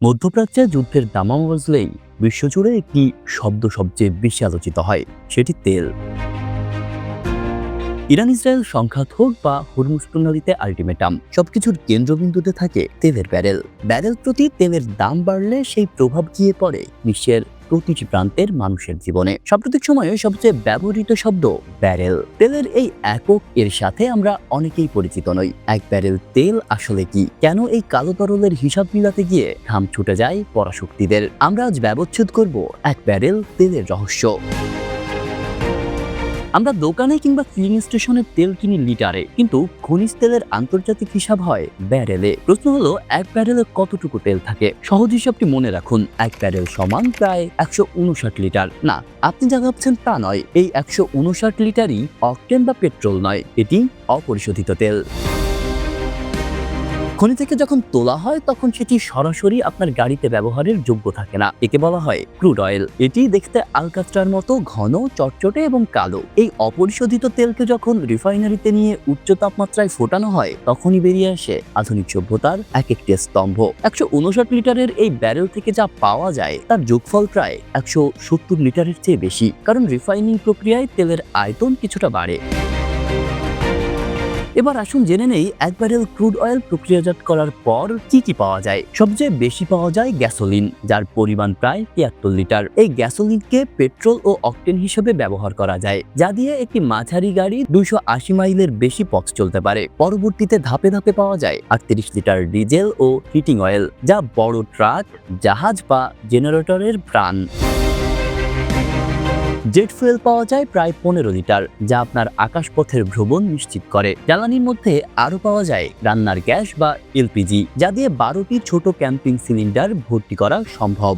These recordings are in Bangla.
মধ্যপ্রাচ্যে যুদ্ধের দামামা বাজলেই বিশ্বজুড়ে একটি শব্দ সবচেয়ে বেশি আলোচিত হয়, সেটি তেল। ইরান ইসরায়েল সংঘাত হোক বা হরমুজ প্রণালীতে আলটিমেটাম, সবকিছুর কেন্দ্রবিন্দুতে থাকে তেলের ব্যারেল। ব্যারেল প্রতি তেলের দাম বাড়লে সেই প্রভাব গিয়ে পড়ে বিশ্বের প্রতিটি প্রান্তের মানুষের জীবনে। সাম্প্রতিক সময়ে সবচেয়ে ব্যবহৃত শব্দ ব্যারেল। তেলের এই একক এর সাথে আমরা অনেকেই পরিচিত নই। এক ব্যারেল তেল আসলে কি, কেন এই কালো তরলের হিসাব মিলাতে গিয়ে ঘাম ছুটে যায় পরাশক্তিদের? আমরা আজ ব্যবচ্ছেদ করব এক ব্যারেল তেলের রহস্য। আমরা দোকানে কিংবা ফিলিং স্টেশনে তেল কিনি লিটারে, কিন্তু খনিজ তেলের আন্তর্জাতিক হিসাব হয় ব্যারেলে। প্রশ্ন হলো, এক ব্যারেলে কতটুকু তেল থাকে? সহজ হিসাবটি মনে রাখুন, এক ব্যারেল সমান প্রায় 159 লিটার। না, আপনি যা ভাবছেন তা নয়। এই 159 লিটারই অকটেন বা পেট্রোল নয়, এটি অপরিশোধিত তেল। খনি থেকে যখন তোলা হয় তখন সেটি সরাসরি আপনার গাড়িতে ব্যবহারের যোগ্য থাকে না। একে বলা হয় ক্রুড অয়েল। এটি দেখতে আলকাস্টার মতো ঘন, চটচটে এবং কালো। এই অপরিশোধিত তেলকে যখন রিফাইনারিতে নিয়ে উচ্চ তাপমাত্রায় ফোটানো হয়, তখনই বেরিয়ে আসে আধুনিক সভ্যতার এক একটি স্তম্ভ। 159 লিটারের এই ব্যারেল থেকে যা পাওয়া যায় তার যোগফল প্রায় 170 লিটারের চেয়ে বেশি, কারণ রিফাইনিং প্রক্রিয়ায় তেলের আয়তন কিছুটা বাড়ে। এবার আসুন জেনে নেই, এক ব্যারেল ক্রুড অয়েল প্রক্রিয়াজাত করার পর কি কি পাওয়া যায়। সবচেয়ে বেশি পাওয়া যায় গ্যাসোলিন, যার পরিমাণ প্রায় 73 লিটার। এই গ্যাসোলিনকে পেট্রোল ও অকটেন হিসেবে ব্যবহার করা যায়, যা দিয়ে একটি মাঝারি গাড়ি 280 মাইলের বেশি পথ চলতে পারে। পরবর্তীতে ধাপে ধাপে পাওয়া যায় 38 লিটার ডিজেল ও হিটিং অয়েল, যা বড় ট্রাক, জাহাজ বা জেনারেটরের প্রাণ। জেট ফুয়েল পাওয়া যায় প্রায় 15 লিটার, যা আপনার আকাশপথের ভ্রমণ নিশ্চিত করে। জ্বালানির মধ্যে আরও পাওয়া যায় রান্নার গ্যাস বা এলপিজি, যা দিয়ে 12টি ছোট ক্যাম্পিং সিলিন্ডার ভর্তি করা সম্ভব।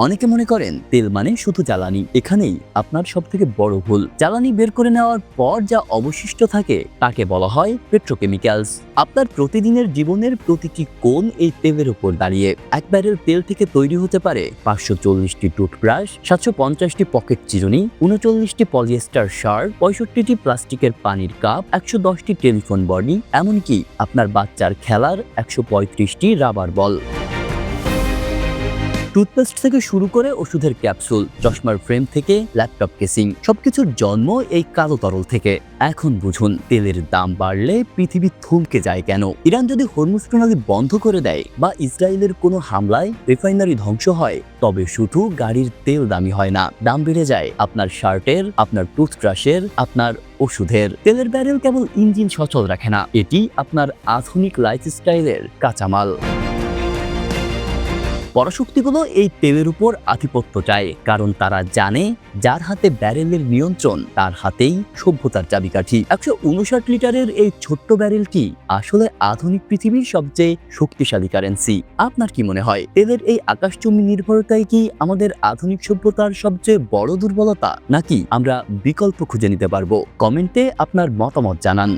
অনেকে মনে করেন তেল মানে শুধু জ্বালানি। এখানেই আপনার সবথেকে বড় ভুল। জ্বালানি বের করে নেওয়ার পর যা অবশিষ্ট থাকে তাকে বলা হয় পেট্রোকেমিক্যালস। আপনার প্রতিদিনের জীবনের প্রতিটি কোণ এই তেলের উপর দাঁড়িয়ে। এক ব্যারেল তেল থেকে তৈরি হতে পারে 540টি টুথব্রাশ, 750টি পকেট চিরুনি, 39টি পলিয়েস্টার শার্ট, 65টি প্লাস্টিকের পানির কাপ, 110টি টেলিফোন বডি, এমনকি আপনার বাচ্চার খেলার 135টি রাবার বল। টুথপেস্ট থেকে শুরু করে ওষুধের ক্যাপসুল, চশমার ফ্রেম থেকে ল্যাপটপ কেসিং, সবকিছুর জন্ম এই কালো তরল থেকে। এখন বুঝুন, তেলের দাম বাড়লে পৃথিবী থমকে যায় কেন? ইরান যদি হরমুজ প্রণালী বন্ধ করে দেয় বা ইসরায়েলের কোনো হামলায় রিফাইনারি ধ্বংস হয়, তবে শুধু গাড়ির তেল দামি হয় না, দাম বেড়ে যায় আপনার শার্টের, আপনার টুথব্রাশের, আপনার ওষুধের। তেলের ব্যারেল কেবল ইঞ্জিন সচল রাখে না, এটি আপনার আধুনিক লাইফস্টাইলের কাঁচামাল। পরাশক্তিগুলো এই তেলের উপর আধিপত্য চায়, কারণ তারা জানে যার হাতে ব্যারেলের নিয়ন্ত্রণ, তার হাতেই সভ্যতার চাবিকাঠি। 159 লিটারের এই ছোট্ট ব্যারেলটি আসলে আধুনিক পৃথিবীর সবচেয়ে শক্তিশালী কারেন্সি। আপনার কি মনে হয়, তেলের এই আকাশচুম্বী নির্ভরতাই কি আমাদের আধুনিক সভ্যতার সবচেয়ে বড় দুর্বলতা, নাকি আমরা বিকল্প খুঁজে নিতে পারবো? কমেন্টে আপনার মতামত জানান।